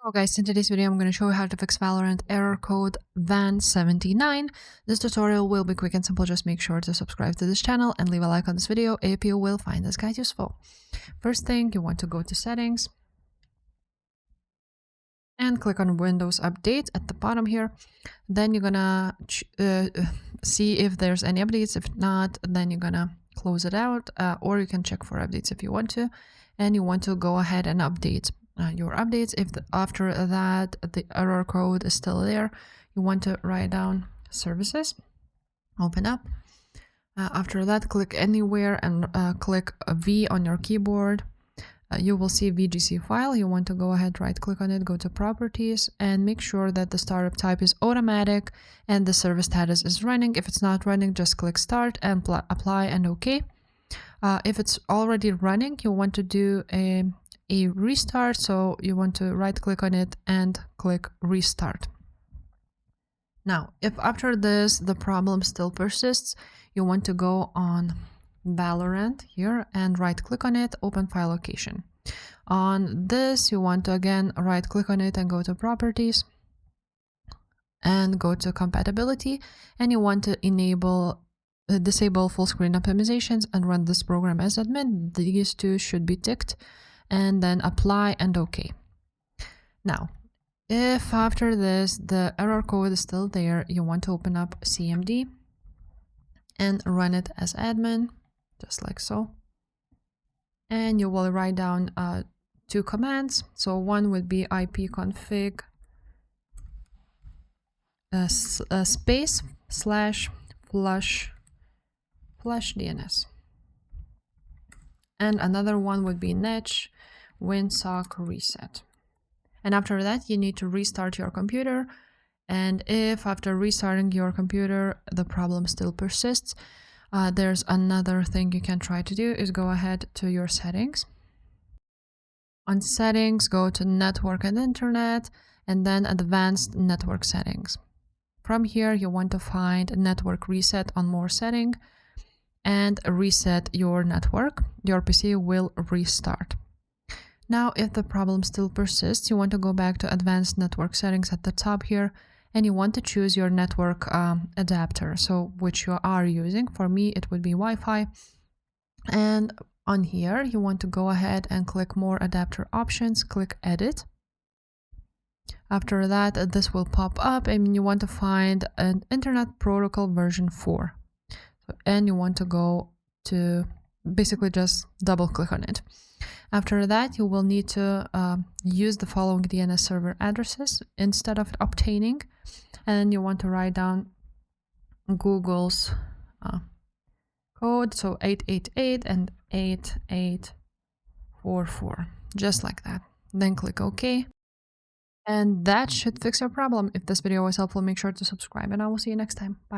Hello guys, in today's video I'm going to show you how to fix Valorant error code VAN79. This tutorial will be quick and simple. Just make sure to subscribe to this channel and leave a like on this video if you will find this guide useful. First thing, you want to go to settings and click on Windows Update at the bottom here. Then you're gonna see if there's any updates. If not, then you're gonna close it out, or you can check for updates if you want to, and you want to go ahead and update your updates. If after that the error code is still there, you want to write down services, open up. After that, click anywhere and click V on your keyboard. You will see VGC file. You want to go ahead, right click on it, go to properties, and make sure that the startup type is automatic and the service status is running. If it's not running, just click start and apply and OK. If it's already running, you want to do a restart, so you want to right click on it and click restart. Now, if after this the problem still persists, you want to go on Valorant here and right click on it, open file location. On this, you want to again right click on it and go to properties and go to compatibility, and you want to disable full screen optimizations and run this program as admin. These two should be ticked, and then apply and OK. Now, if after this the error code is still there, you want to open up CMD and run it as admin, just like so. And you will write down two commands. So one would be ipconfig space / flush DNS. And another one would be netch winsock reset. And after that, you need to restart your computer. And if after restarting your computer the problem still persists, there's another thing you can try to do is go ahead to your settings. On settings, go to network and internet, and then advanced network settings. From here, you want to find network reset on more setting and reset your network. Your PC will restart. Now, if the problem still persists, you want to go back to advanced network settings at the top here, and you want to choose your network adapter, so which you are using. For me, it would be Wi-Fi. And on here, you want to go ahead and click more adapter options, click edit. After that, this will pop up, and you want to find an Internet Protocol version 4. And you want to go to basically just double click on it. After that, you will need to use the following DNS server addresses instead of obtaining, and you want to write down Google's code, so 888 and 8844, just like that. Then click OK. And that should fix your problem. If this video was helpful, make sure to subscribe, and I will see you next time. Bye.